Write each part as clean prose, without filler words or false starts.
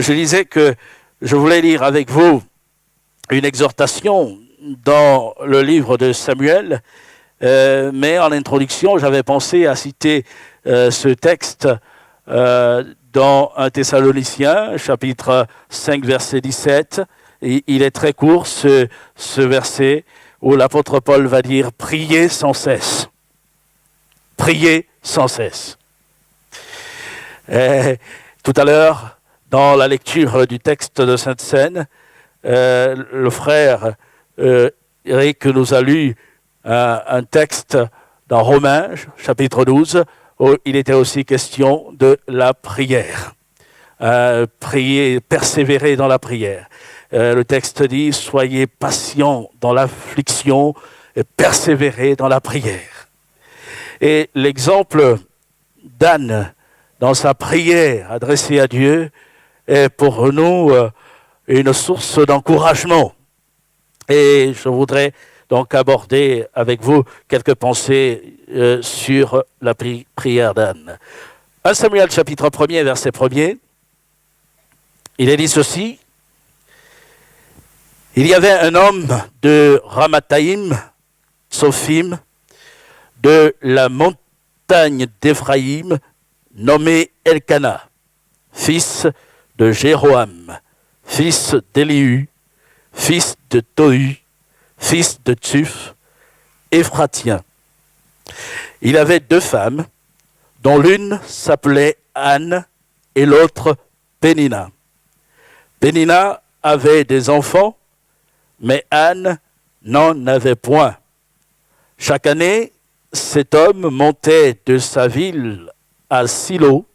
Je disais que je voulais lire avec vous une exhortation dans le livre de Samuel, mais en introduction, j'avais pensé à citer ce texte dans 1 Thessaloniciens, chapitre 5, verset 17. Et il est très court, ce verset, où l'apôtre Paul va dire « Priez sans cesse ». Priez sans cesse. Et tout à l'heure, dans la lecture du texte de Sainte-Seine, le frère Eric nous a lu un texte dans Romains, chapitre 12, où il était aussi question de la prière. Prier, persévérer dans la prière. Le texte dit « Soyez patients dans l'affliction et persévérez dans la prière ». Et l'exemple d'Anne dans sa prière adressée à Dieu est pour nous une source d'encouragement. Et je voudrais donc aborder avec vous quelques pensées sur la prière d'Anne. 1 Samuel chapitre 1er, verset 1er, il est dit ceci. Il y avait un homme de Ramathaïm, Tsophim, de la montagne d'Éphraïm, nommé Elkana, fils de Jéroham, fils d'Élihu, fils de Tohu, fils de Tsuf, Éphratien. Il avait 2 femmes, dont l'une s'appelait Anne et l'autre Pénina. Pénina avait des enfants, mais Anne n'en avait point. Chaque année, cet homme montait de sa ville à Silo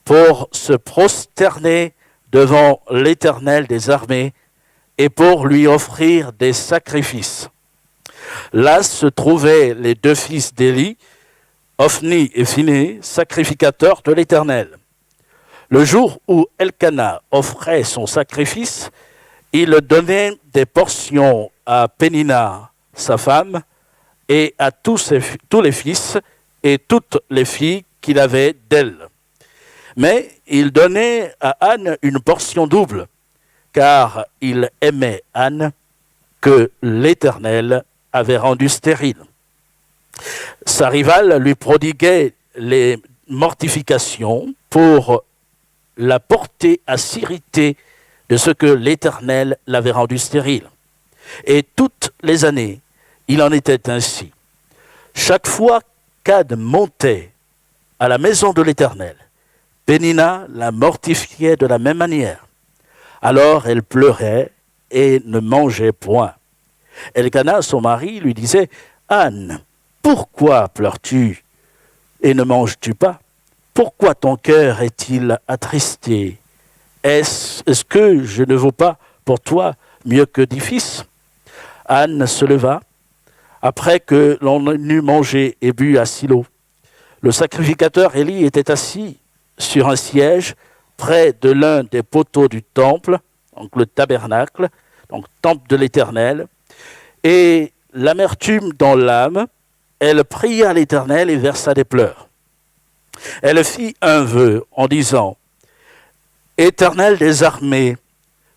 pour se prosterner devant l'Éternel des armées et pour lui offrir des sacrifices. Là se trouvaient les 2 fils d'Éli, Ophni et Phiné, sacrificateurs de l'Éternel. Le jour où Elkana offrait son sacrifice, il donnait des portions à Pénina, sa femme, et à tous les fils et toutes les filles qu'il avait d'elle. Mais il donnait à Anne une portion double, car il aimait Anne que l'Éternel avait rendue stérile. Sa rivale lui prodiguait les mortifications pour la porter à s'irriter de ce que l'Éternel l'avait rendue stérile. Et toutes les années, il en était ainsi. Chaque fois qu'Anne montait à la maison de l'Éternel, Pénina la mortifiait de la même manière. Alors elle pleurait et ne mangeait point. Elkana, son mari, lui disait « Anne, pourquoi pleures-tu et ne manges-tu pas? Pourquoi ton cœur est-il attristé? Est-ce que je ne vaux pas pour toi mieux que 10 fils ?» Anne se leva, après que l'on eut mangé et bu à Silo. Le sacrificateur Élie était assis sur un siège près de l'un des poteaux du temple, donc le tabernacle, donc temple de l'Éternel, et l'amertume dans l'âme, elle pria l'Éternel et versa des pleurs. Elle fit un vœu en disant « Éternel des armées,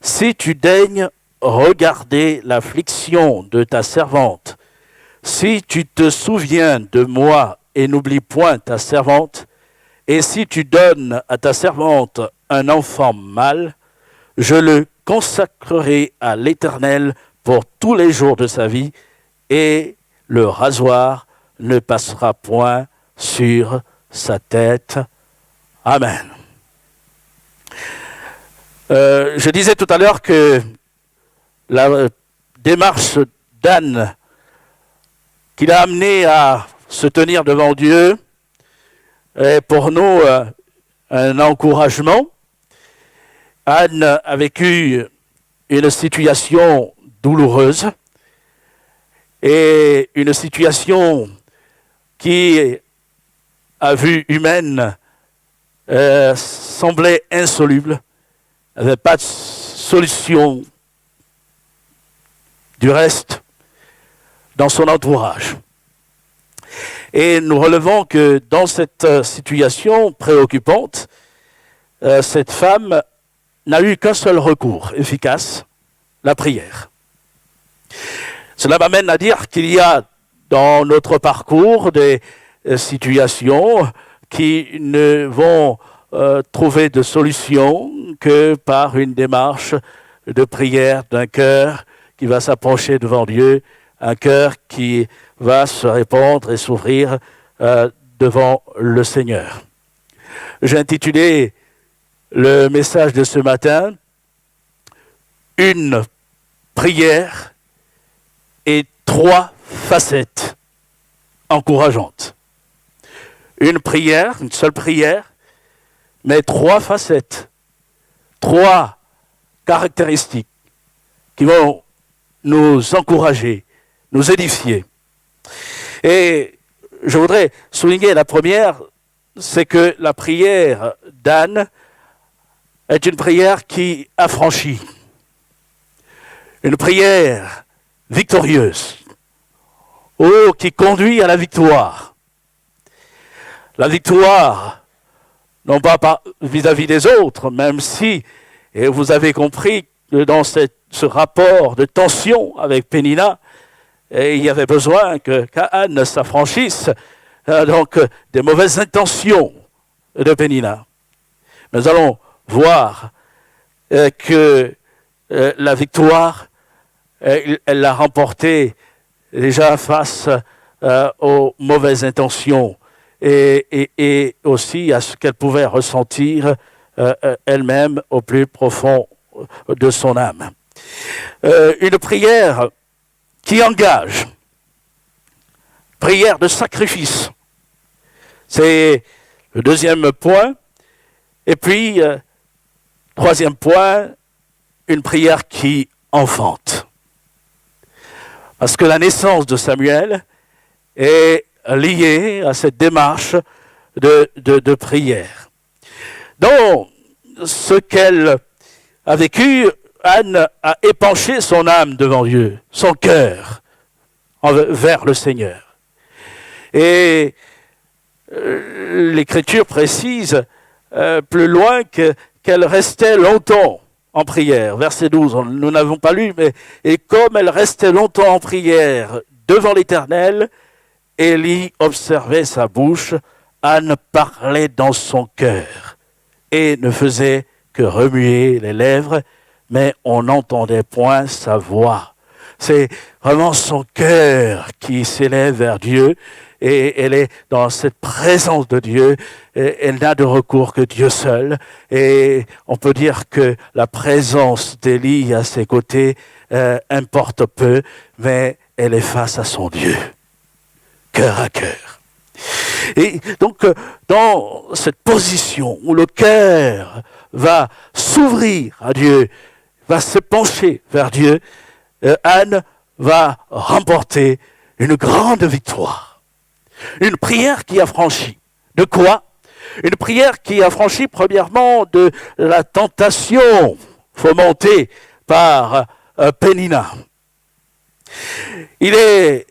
si tu daignes regarder l'affliction de ta servante, si tu te souviens de moi et n'oublie point ta servante, et si tu donnes à ta servante un enfant mâle, je le consacrerai à l'Éternel pour tous les jours de sa vie, et le rasoir ne passera point sur sa tête. Amen. Je disais tout à l'heure que la démarche d'Anne qui l'a amené à se tenir devant Dieu est pour nous un encouragement. Anne a vécu une situation douloureuse et une situation qui, à vue humaine, semblait insoluble. Il n'y avait pas de solution du reste dans son entourage. Et nous relevons que dans cette situation préoccupante, cette femme n'a eu qu'un seul recours efficace, la prière. Cela m'amène à dire qu'il y a dans notre parcours des situations qui ne vont trouver de solution que par une démarche de prière d'un cœur qui va s'approcher devant Dieu, un cœur qui va se répandre et s'ouvrir devant le Seigneur. J'ai intitulé le message de ce matin « Une prière et 3 facettes encourageantes ». Une prière, une seule prière, mais 3 facettes, 3 caractéristiques qui vont nous encourager, nous édifier. Et je voudrais souligner la première, c'est que la prière d'Anne est une prière qui affranchit, une prière victorieuse, qui conduit à la victoire. La victoire, non pas vis-à-vis des autres, même si, et vous avez compris que dans ce rapport de tension avec Pénina, il y avait besoin qu'Anne s'affranchisse donc des mauvaises intentions de Pénina. Nous allons voir que la victoire, elle l'a remportée déjà face aux mauvaises intentions et aussi à ce qu'elle pouvait ressentir elle-même au plus profond de son âme. Une prière qui engage, prière de sacrifice. C'est le deuxième point. Et puis, troisième point, une prière qui enfante. Parce que la naissance de Samuel est liée à cette démarche de prière. Dans ce qu'elle a vécu, Anne a épanché son âme devant Dieu, son cœur vers le Seigneur. Et l'Écriture précise plus loin qu'elle restait longtemps en prière. Verset 12, nous n'avons pas lu, mais et comme elle restait longtemps en prière devant l'Éternel, Élie observait sa bouche, Anne parlait dans son cœur et ne faisait que remuer les lèvres, mais on n'entendait point sa voix. C'est vraiment son cœur qui s'élève vers Dieu et elle est dans cette présence de Dieu. Et elle n'a de recours que Dieu seul. Et on peut dire que la présence d'Élie à ses côtés importe peu, mais elle est face à son Dieu, cœur à cœur. Et donc, dans cette position où le cœur va s'ouvrir à Dieu, va se pencher vers Dieu, Anne va remporter une grande victoire. Une prière qui affranchit. De quoi? Une prière qui affranchit premièrement de la tentation fomentée par Pénina. Il est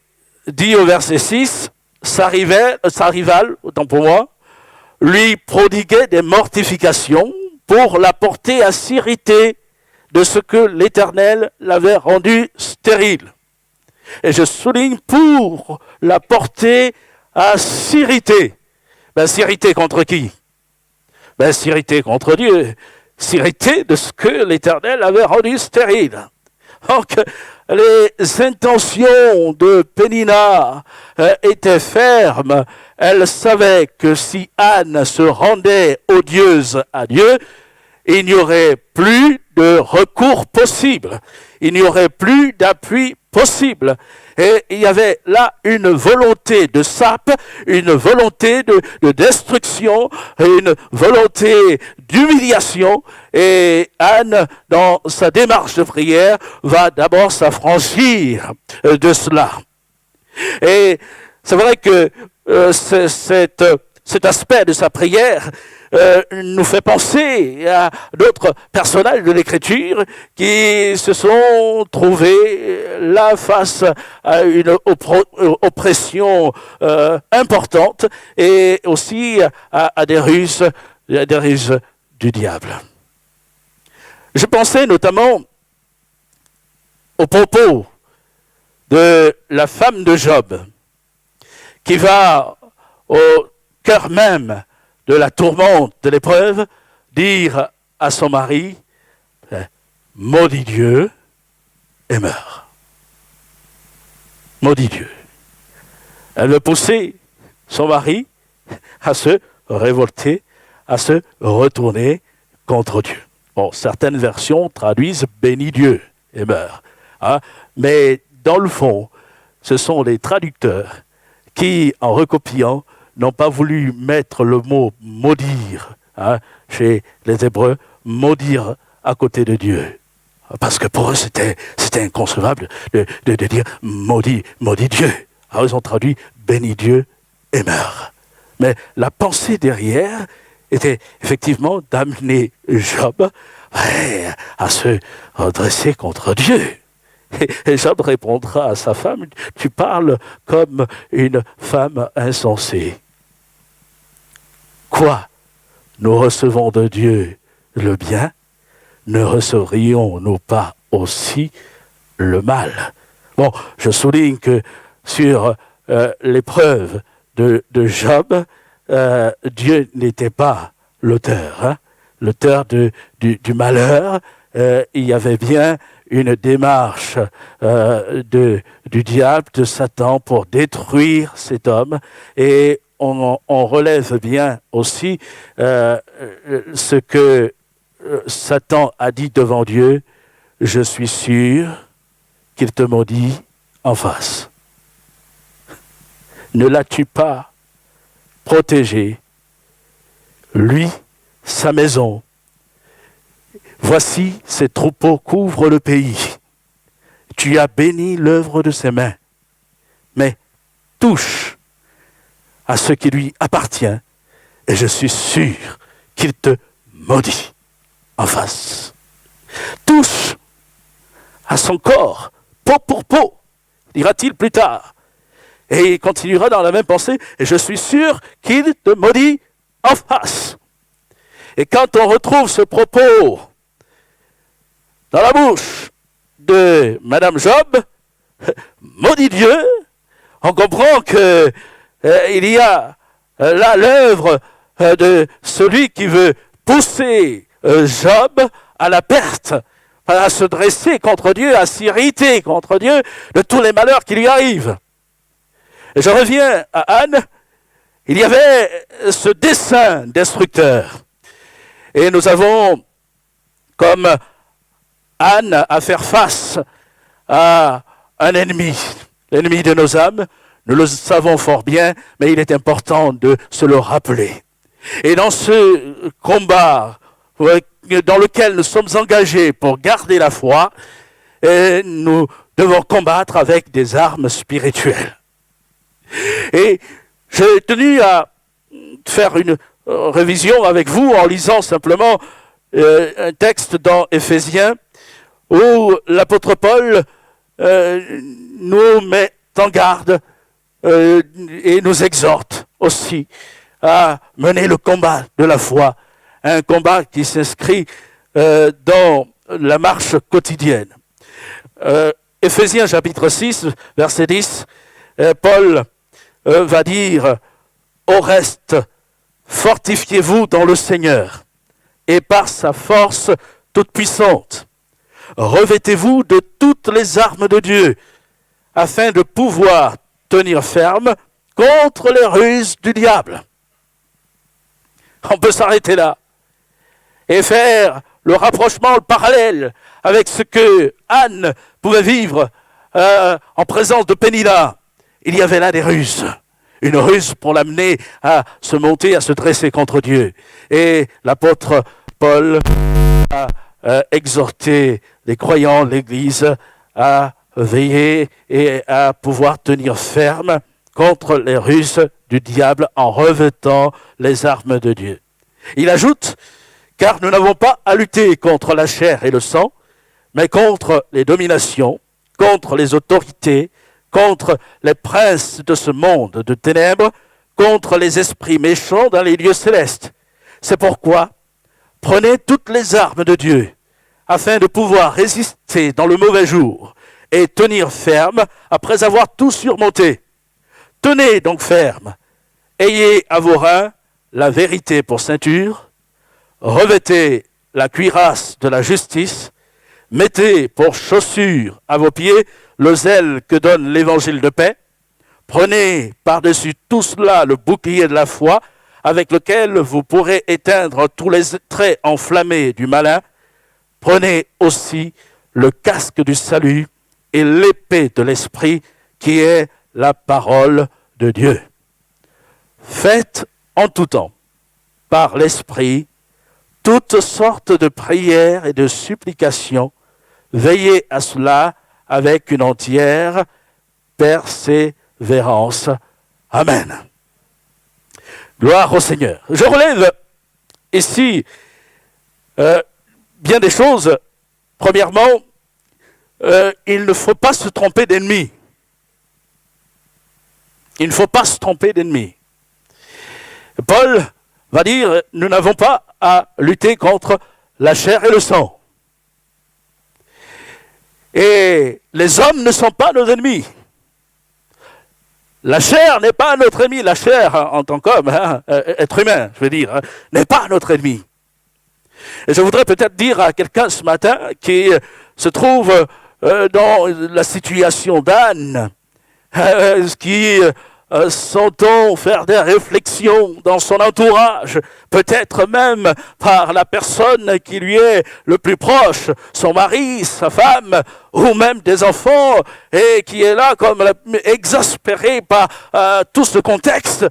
dit au verset 6, sa rivale, autant pour moi, lui prodiguait des mortifications pour la porter à s'irriter de ce que l'Éternel l'avait rendu stérile. Et je souligne pour la porter à s'irriter. S'irriter contre qui? S'irriter contre Dieu. S'irriter de ce que l'Éternel avait rendu stérile. Donc, les intentions de Pénina étaient fermes. Elle savait que si Anne se rendait odieuse à Dieu, il n'y aurait plus de recours possible. Il n'y aurait plus d'appui possible. Et il y avait là une volonté de sape, une volonté de destruction, une volonté d'humiliation. Et Anne, dans sa démarche de prière, va d'abord s'affranchir de cela. Et c'est vrai que cet aspect de sa prière nous fait penser à d'autres personnages de l'Écriture qui se sont trouvés là face à une oppression importante et aussi à des ruses du diable. Je pensais notamment au propos de la femme de Job, qui va au cœur même de la tourmente, de l'épreuve, dire à son mari, maudit Dieu et meurt. Maudit Dieu. Elle veut pousser son mari à se révolter, à se retourner contre Dieu. Bon, certaines versions traduisent bénis Dieu et meurt. Hein? Mais dans le fond, ce sont les traducteurs qui, en recopiant, n'ont pas voulu mettre le mot maudire, hein, chez les Hébreux, maudire à côté de Dieu. Parce que pour eux, c'était inconcevable de dire maudit Dieu. Alors ils ont traduit bénis Dieu et meurt. Mais la pensée derrière était effectivement d'amener Job à se redresser contre Dieu. Et Job répondra à sa femme, tu parles comme une femme insensée. Quoi? Nous recevons de Dieu le bien, ne recevrions-nous pas aussi le mal? Bon, je souligne que sur l'épreuve de Job, Dieu n'était pas l'auteur. Hein? L'auteur du malheur, il y avait bien une démarche du diable, de Satan, pour détruire cet homme. Et on relève bien aussi ce que Satan a dit devant Dieu, je suis sûr qu'il te maudit en face. Ne l'as-tu pas protégé, lui, sa maison? Voici, ses troupeaux couvrent le pays. Tu as béni l'œuvre de ses mains. Mais touche à ce qui lui appartient, et je suis sûr qu'il te maudit en face. Touche à son corps, peau pour peau, dira-t-il plus tard. Et il continuera dans la même pensée, et je suis sûr qu'il te maudit en face. Et quand on retrouve ce propos dans la bouche de Madame Job, maudit Dieu, on comprend que il y a là l'œuvre de celui qui veut pousser Job à la perte, à se dresser contre Dieu, à s'irriter contre Dieu de tous les malheurs qui lui arrivent. Et je reviens à Anne, il y avait ce dessein destructeur. Et nous avons, comme Anne, à faire face à un ennemi, l'ennemi de nos âmes. Nous le savons fort bien, mais il est important de se le rappeler. Et dans ce combat dans lequel nous sommes engagés pour garder la foi, nous devons combattre avec des armes spirituelles. Et j'ai tenu à faire une révision avec vous en lisant simplement un texte dans Éphésiens où l'apôtre Paul nous met en garde et nous exhorte aussi à mener le combat de la foi, un combat qui s'inscrit dans la marche quotidienne. Éphésiens chapitre 6, verset 10, Paul va dire « Au reste, fortifiez-vous dans le Seigneur et par sa force toute puissante. Revêtez-vous de toutes les armes de Dieu afin de pouvoir tenir ferme contre les ruses du diable. » On peut s'arrêter là et faire le rapprochement, le parallèle avec ce que Anne pouvait vivre en présence de Pénina. Il y avait là des ruses. Une ruse pour l'amener à se monter, à se dresser contre Dieu. Et l'apôtre Paul a exhorté les croyants, l'Église, à veiller et à pouvoir tenir ferme contre les ruses du diable en revêtant les armes de Dieu. Il ajoute, car nous n'avons pas à lutter contre la chair et le sang, mais contre les dominations, contre les autorités, contre les princes de ce monde de ténèbres, contre les esprits méchants dans les lieux célestes. C'est pourquoi, prenez toutes les armes de Dieu, afin de pouvoir résister dans le mauvais jour et tenir ferme après avoir tout surmonté. Tenez donc ferme, ayez à vos reins la vérité pour ceinture, revêtez la cuirasse de la justice, mettez pour chaussure à vos pieds le zèle que donne l'évangile de paix, prenez par-dessus tout cela le bouclier de la foi, avec lequel vous pourrez éteindre tous les traits enflammés du malin. Prenez aussi le casque du salut et l'épée de l'esprit qui est la parole de Dieu. Faites en tout temps, par l'esprit, toutes sortes de prières et de supplications. Veillez à cela avec une entière persévérance. Amen. Gloire au Seigneur. Je relève ici bien des choses. Premièrement, il ne faut pas se tromper d'ennemi. Il ne faut pas se tromper d'ennemi. Paul va dire, nous n'avons pas à lutter contre la chair et le sang. Et les hommes ne sont pas nos ennemis. La chair n'est pas notre ennemi. La chair, en tant qu'homme, être humain, je veux dire, n'est pas notre ennemi. Et je voudrais peut-être dire à quelqu'un ce matin qui se trouve dans la situation d'Anne, qui s'entend faire des réflexions dans son entourage, peut-être même par la personne qui lui est le plus proche, son mari, sa femme, ou même des enfants, et qui est là comme exaspéré par tout ce contexte.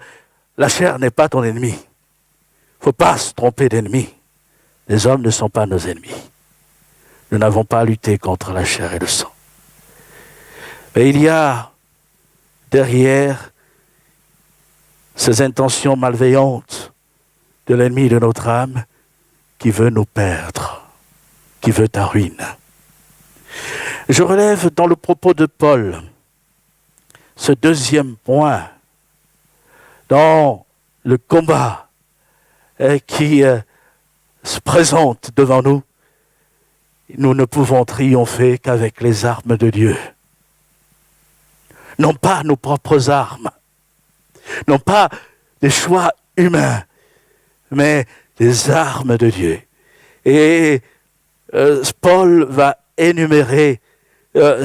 La chair n'est pas ton ennemi. Il ne faut pas se tromper d'ennemi. Les hommes ne sont pas nos ennemis. Nous n'avons pas à lutter contre la chair et le sang. Mais il y a derrière ces intentions malveillantes de l'ennemi de notre âme qui veut nous perdre, qui veut ta ruine. Je relève dans le propos de Paul ce deuxième point dans le combat qui se présente devant nous. Nous ne pouvons triompher qu'avec les armes de Dieu. Non pas nos propres armes, non pas des choix humains, mais des armes de Dieu. Et Paul va énumérer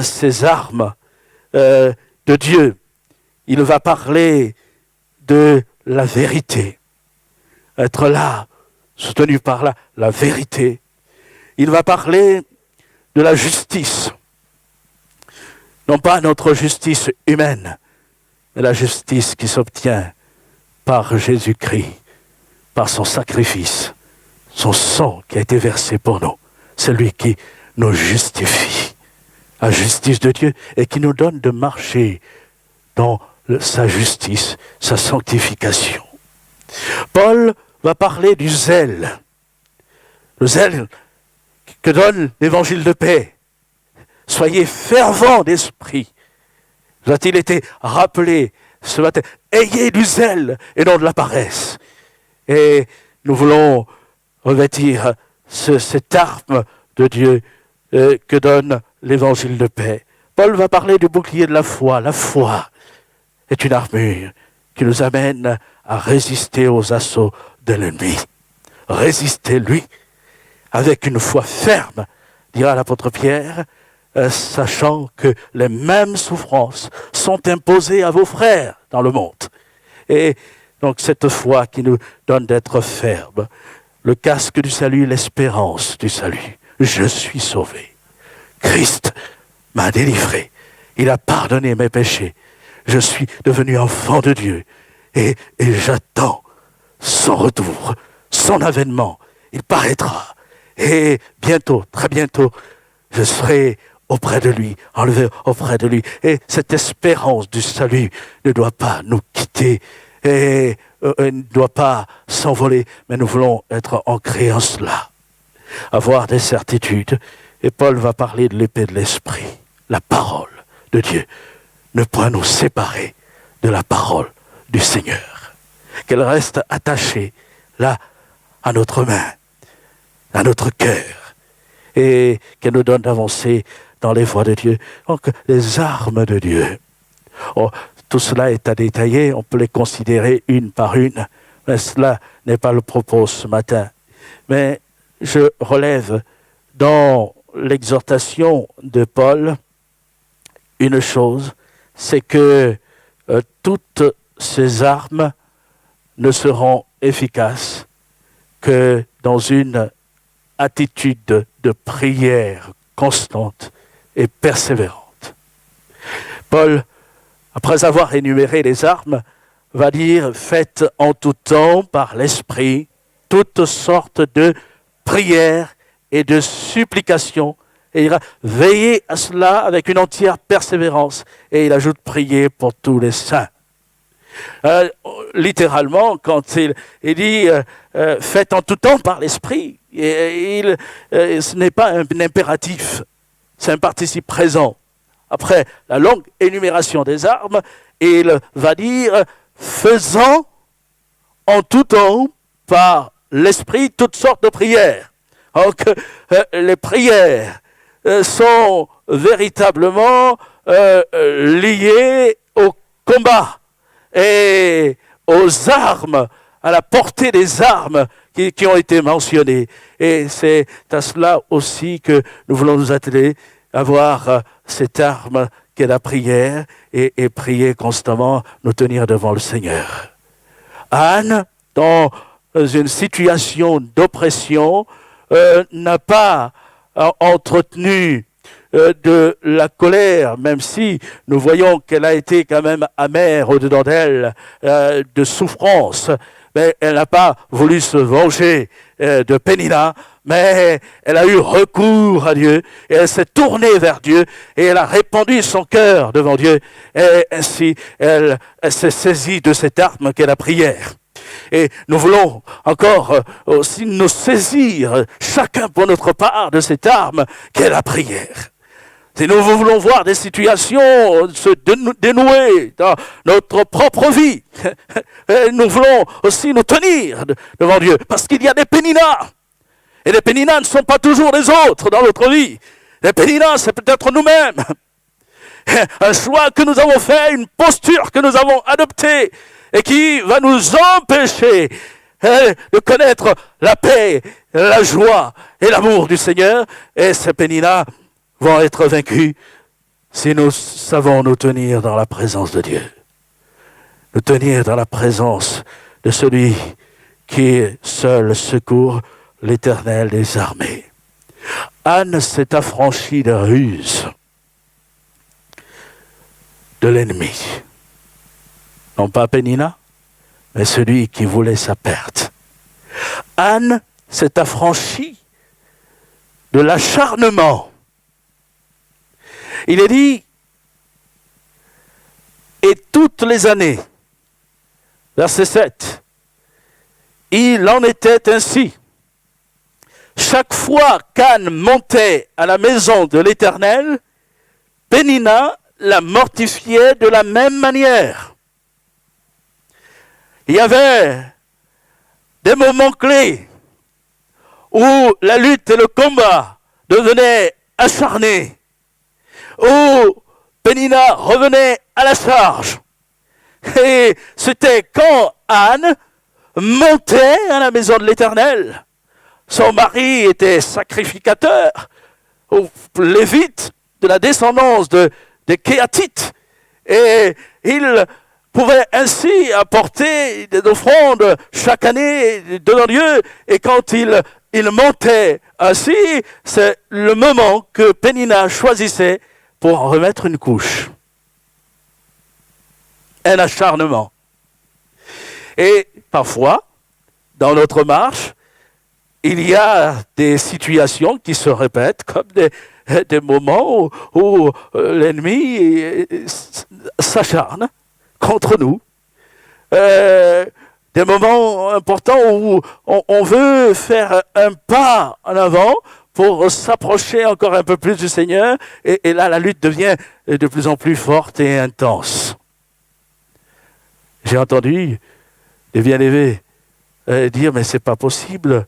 ces armes de Dieu. Il va parler de la vérité, être là, soutenu par la vérité. Il va parler de la justice, non pas notre justice humaine, mais la justice qui s'obtient par Jésus-Christ, par son sacrifice, son sang qui a été versé pour nous. C'est lui qui nous justifie, la justice de Dieu, et qui nous donne de marcher dans sa justice, sa sanctification. Paul va parler du zèle, le zèle que donne l'évangile de paix. Soyez fervents d'esprit. Vous a-t-il été rappelé ce matin? Ayez du zèle et non de la paresse. Et nous voulons revêtir cette arme de Dieu que donne l'évangile de paix. Paul va parler du bouclier de la foi. La foi est une armure qui nous amène à résister aux assauts de l'ennemi. Résistez-lui avec une foi ferme, dira l'apôtre Pierre, sachant que les mêmes souffrances sont imposées à vos frères dans le monde. Et donc cette foi qui nous donne d'être fermes. Le casque du salut, l'espérance du salut. Je suis sauvé. Christ m'a délivré. Il a pardonné mes péchés. Je suis devenu enfant de Dieu. Et j'attends son retour, son avènement. Il paraîtra. Et bientôt, très bientôt, je serai auprès de lui, enlevé auprès de lui. Et cette espérance du salut ne doit pas nous quitter et ne doit pas s'envoler, mais nous voulons être ancrés en cela, avoir des certitudes. Et Paul va parler de l'épée de l'esprit, la parole de Dieu. Ne point nous séparer de la parole du Seigneur. Qu'elle reste attachée là à notre main, à notre cœur. et qu'elle nous donne d'avancer dans les voies de Dieu. Donc, les armes de Dieu. Oh, tout cela est à détailler, on peut les considérer une par une, mais cela n'est pas le propos ce matin. Mais je relève dans l'exhortation de Paul une chose, c'est que toutes ces armes ne seront efficaces que dans une attitude de prière constante et persévérante. Paul, après avoir énuméré les armes, va dire « Faites en tout temps par l'Esprit toutes sortes de prières et de supplications. » Et il dira « Veillez à cela avec une entière persévérance. » Et il ajoute « Priez pour tous les saints. » Littéralement, quand il dit faites en tout temps par l'esprit, ce n'est pas un impératif, c'est un participe présent. Après la longue énumération des armes, il va dire faisant en tout temps par l'esprit toutes sortes de prières. Donc les prières sont véritablement liées au combat et aux armes, à la portée des armes qui ont été mentionnées. Et c'est à cela aussi que nous voulons nous atteler, avoir cette arme qu'est la prière et prier constamment, nous tenir devant le Seigneur. Anne, dans une situation d'oppression, n'a pas entretenu de la colère, même si nous voyons qu'elle a été quand même amère au-dedans d'elle, de souffrance, mais elle n'a pas voulu se venger de Pénina, mais elle a eu recours à Dieu, et elle s'est tournée vers Dieu, et elle a répandu son cœur devant Dieu, et ainsi elle s'est saisie de cette arme qu'est la prière. Et nous voulons encore aussi nous saisir, chacun pour notre part, de cette arme qu'est la prière. Si nous voulons voir des situations se dénouer dans notre propre vie, nous voulons aussi nous tenir devant Dieu, parce qu'il y a des péninas. Et les péninas ne sont pas toujours les autres dans notre vie. Les péninas, c'est peut-être nous-mêmes. Un choix que nous avons fait, une posture que nous avons adoptée, et qui va nous empêcher de connaître la paix, la joie et l'amour du Seigneur. Et ces péninas vont être vaincus si nous savons nous tenir dans la présence de Dieu. Nous tenir dans la présence de celui qui seul secourt, l'Éternel des armées. Anne s'est affranchie de ruse de l'ennemi. Non pas Pénina, mais celui qui voulait sa perte. Anne s'est affranchie de l'acharnement. Il est dit, et toutes les années, verset 7, il en était ainsi. Chaque fois qu'Anne montait à la maison de l'Éternel, Pénina la mortifiait de la même manière. Il y avait des moments clés où la lutte et le combat devenaient acharnés, où Pénina revenait à la charge. Et c'était quand Anne montait à la maison de l'Éternel. Son mari était sacrificateur, lévite de la descendance des Kéatites. Et il pouvait ainsi apporter des offrandes chaque année devant Dieu. Et quand il montait ainsi, c'est le moment que Pénina choisissait pour en remettre une couche. Un acharnement. Et parfois, dans notre marche, il y a des situations qui se répètent comme des moments où l'ennemi s'acharne contre nous. Des moments importants où on veut faire un pas en avant pour s'approcher encore un peu plus du Seigneur. Et là, la lutte devient de plus en plus forte et intense. J'ai entendu des bien-aimés dire, mais c'est pas possible.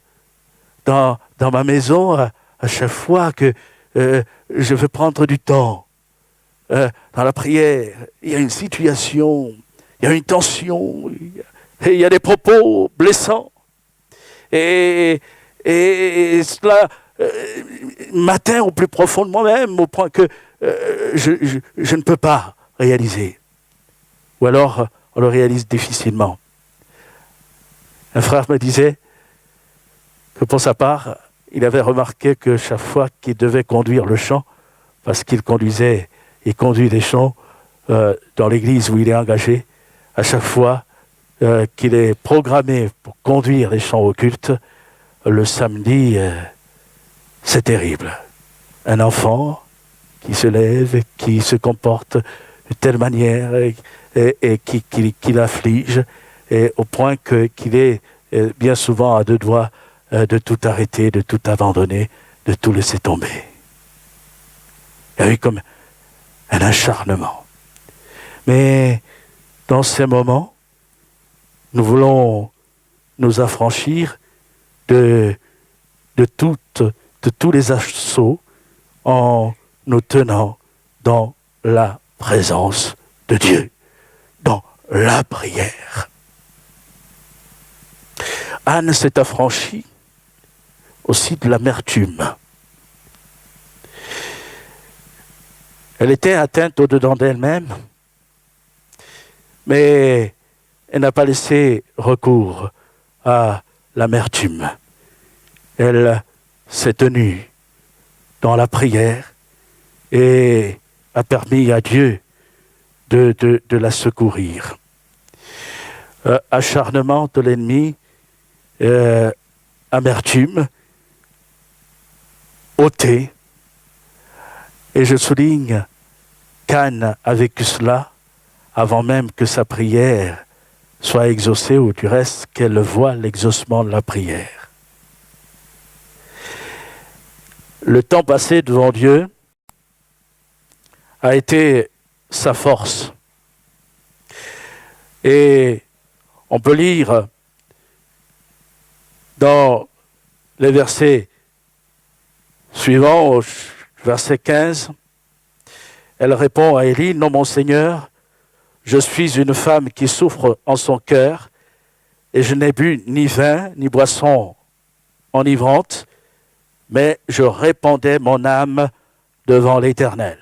Dans ma maison, à chaque fois que je veux prendre du temps dans la prière, il y a une situation, il y a une tension, il y a des propos blessants. Et cela m'atteint au plus profond de moi-même, au point que je ne peux pas réaliser. Ou alors, on le réalise difficilement. Un frère me disait que pour sa part, il avait remarqué que chaque fois qu'il devait conduire le chant, parce qu'il conduit des chants dans l'église où il est engagé, à chaque fois qu'il est programmé pour conduire les chants au culte, le samedi, c'est terrible. Un enfant qui se lève, qui se comporte de telle manière et qui l'afflige, et au point qu'il est bien souvent à deux doigts de tout arrêter, de tout abandonner, de tout laisser tomber. Il y a eu comme un acharnement. Mais dans ces moments, nous voulons nous affranchir de tous les assauts en nous tenant dans la présence de Dieu, dans la prière. Anne s'est affranchie aussi de l'amertume. Elle était atteinte au-dedans d'elle-même, mais elle n'a pas laissé recours à l'amertume. Elle s'est tenue dans la prière et a permis à Dieu de la secourir. Acharnement de l'ennemi, amertume, ôté. Et je souligne qu'Anne a vécu cela avant même que sa prière soit exaucée, ou du reste qu'elle voie l'exaucement de la prière. Le temps passé devant Dieu a été sa force. Et on peut lire dans les versets suivants, au verset 15, elle répond à Élie, « Non, mon Seigneur, je suis une femme qui souffre en son cœur, et je n'ai bu ni vin, ni boisson enivrante, mais je répandais mon âme devant l'Éternel. »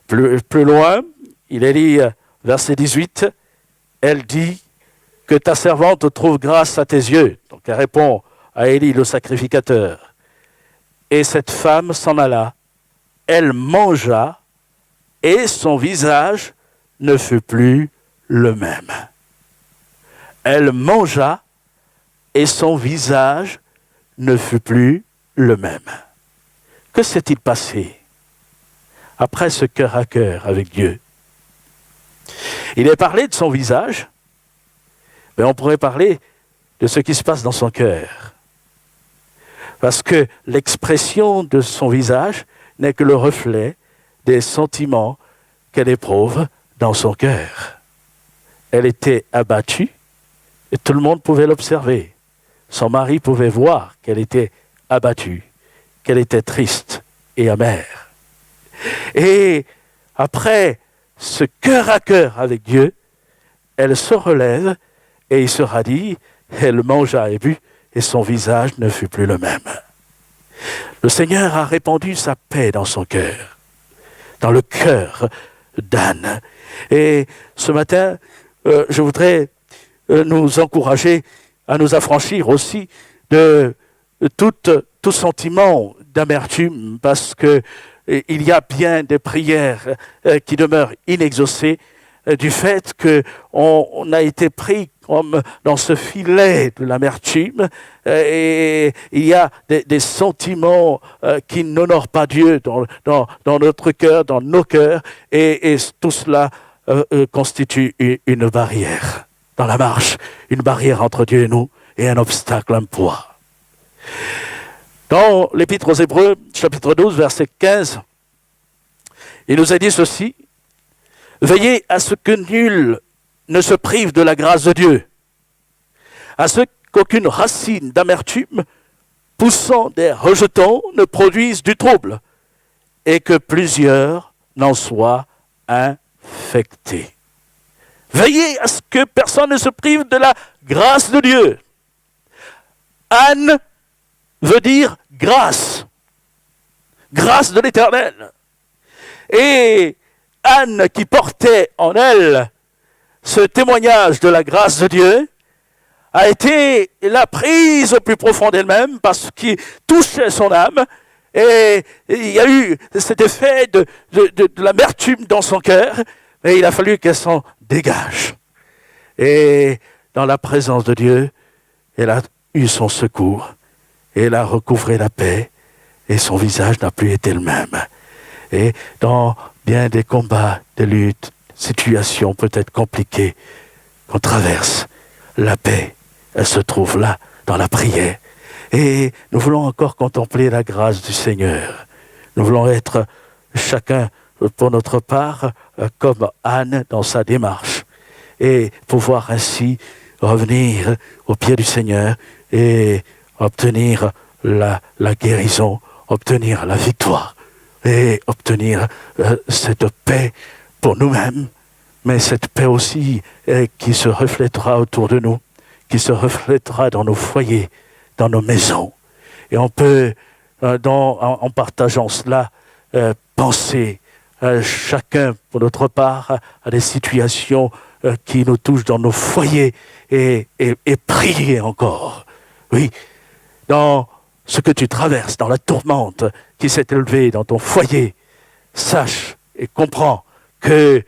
Plus loin, il est dit, verset 18, elle dit que ta servante trouve grâce à tes yeux. Donc elle répond à Élie, le sacrificateur. Et cette femme s'en alla, elle mangea, et son visage ne fut plus le même. Elle mangea, et son visage ne fut plus le même. Que s'est-il passé après ce cœur à cœur avec Dieu? Il est parlé de son visage, mais on pourrait parler de ce qui se passe dans son cœur. Parce que l'expression de son visage n'est que le reflet des sentiments qu'elle éprouve dans son cœur. Elle était abattue et tout le monde pouvait l'observer. Son mari pouvait voir qu'elle était abattue, qu'elle était triste et amère. Et après ce cœur à cœur avec Dieu, elle se relève et il sera dit, elle mangea et but et son visage ne fut plus le même. Le Seigneur a répandu sa paix dans son cœur, dans le cœur d'Anne. Et ce matin, je voudrais nous encourager à nous affranchir aussi de tout sentiment d'amertume, parce que il y a bien des prières qui demeurent inexaucées du fait qu'on a été pris comme dans ce filet de l'amertume, et il y a des sentiments qui n'honorent pas Dieu dans notre cœur, dans nos cœurs, et tout cela constitue une barrière dans la marche, une barrière entre Dieu et nous, et un obstacle, un poids. Dans l'Épître aux Hébreux, chapitre 12, verset 15, il nous a dit ceci, « Veillez à ce que nul ne se prive de la grâce de Dieu, à ce qu'aucune racine d'amertume poussant des rejetons, ne produisent du trouble et que plusieurs n'en soient infectés. Veillez à ce que personne ne se prive de la grâce de Dieu. Anne veut dire grâce. Grâce de l'Éternel. Et Anne, qui portait en elle ce témoignage de la grâce de Dieu, a été la prise au plus profond d'elle-même parce qu'il touchait son âme. Et il y a eu cet effet de l'amertume dans son cœur. Et il a fallu qu'elle s'en dégage. Et dans la présence de Dieu, elle a eu son secours. Et elle a recouvré la paix. Et son visage n'a plus été le même. Et dans bien des combats, des luttes, situations peut-être compliquées qu'on traverse, la paix, elle se trouve là, dans la prière. Et nous voulons encore contempler la grâce du Seigneur. Nous voulons être chacun, pour notre part, comme Anne dans sa démarche. Et pouvoir ainsi revenir au pied du Seigneur et obtenir la guérison, obtenir la victoire et obtenir cette paix pour nous-mêmes, mais cette paix aussi qui se reflètera autour de nous, qui se reflètera dans nos foyers, dans nos maisons. Et on peut, en partageant cela, penser chacun pour notre part à des situations qui nous touchent dans nos foyers et prier encore. Oui, dans ce que tu traverses, dans la tourmente qui s'est élevée dans ton foyer, sache et comprends que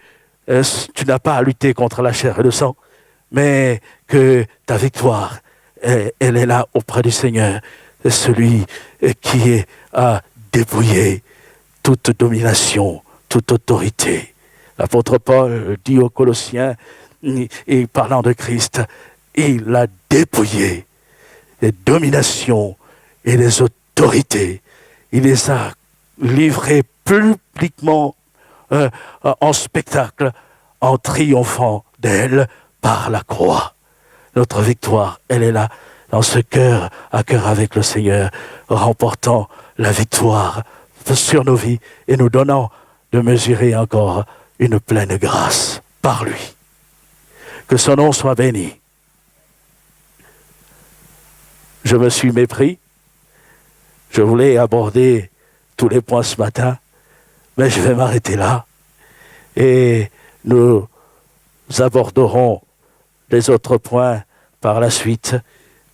tu n'as pas à lutter contre la chair et le sang, mais que ta victoire, elle est là auprès du Seigneur, celui qui a dépouillé toute domination, toute autorité. L'apôtre Paul dit aux Colossiens, et parlant de Christ, il a dépouillé les dominations et les autorités. Il les a livrées publiquement en spectacle, en triomphant d'elles par la croix. Notre victoire, elle est là, dans ce cœur à cœur avec le Seigneur, remportant la victoire sur nos vies et nous donnant de mesurer encore une pleine grâce par lui. Que son nom soit béni. Je me suis mépris. Je voulais aborder tous les points ce matin, mais je vais m'arrêter là. Et nous aborderons les autres points par la suite.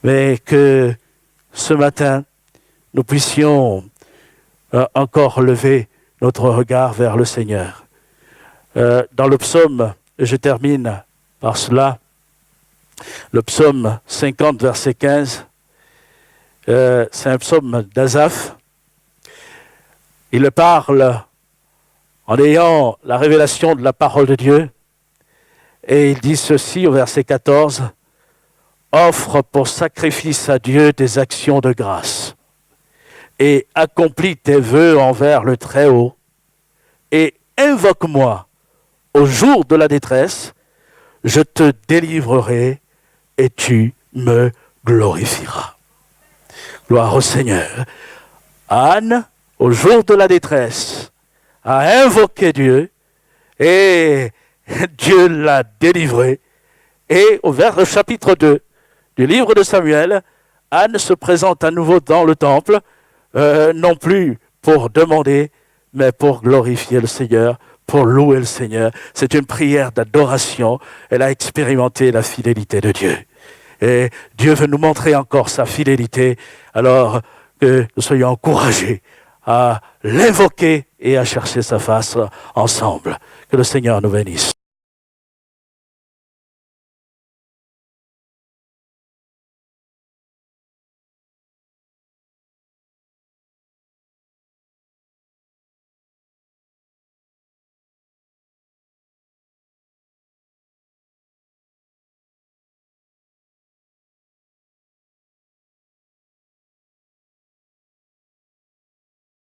Mais que ce matin, nous puissions encore lever notre regard vers le Seigneur. Dans le psaume, je termine par cela, le psaume 50, verset 15, c'est un psaume d'Asaph. Il parle en ayant la révélation de la parole de Dieu. Et il dit ceci au verset 14, « Offre pour sacrifice à Dieu des actions de grâce et accomplis tes vœux envers le Très-Haut et invoque-moi au jour de la détresse, je te délivrerai et tu me glorifieras. » Gloire au Seigneur. Anne, au jour de la détresse, a invoqué Dieu et Dieu l'a délivré. Et au chapitre 2 du livre de Samuel, Anne se présente à nouveau dans le temple, non plus pour demander, mais pour glorifier le Seigneur, pour louer le Seigneur. C'est une prière d'adoration. Elle a expérimenté la fidélité de Dieu. Et Dieu veut nous montrer encore sa fidélité, alors que nous soyons encouragés à l'invoquer et à chercher sa face ensemble. Que le Seigneur nous bénisse.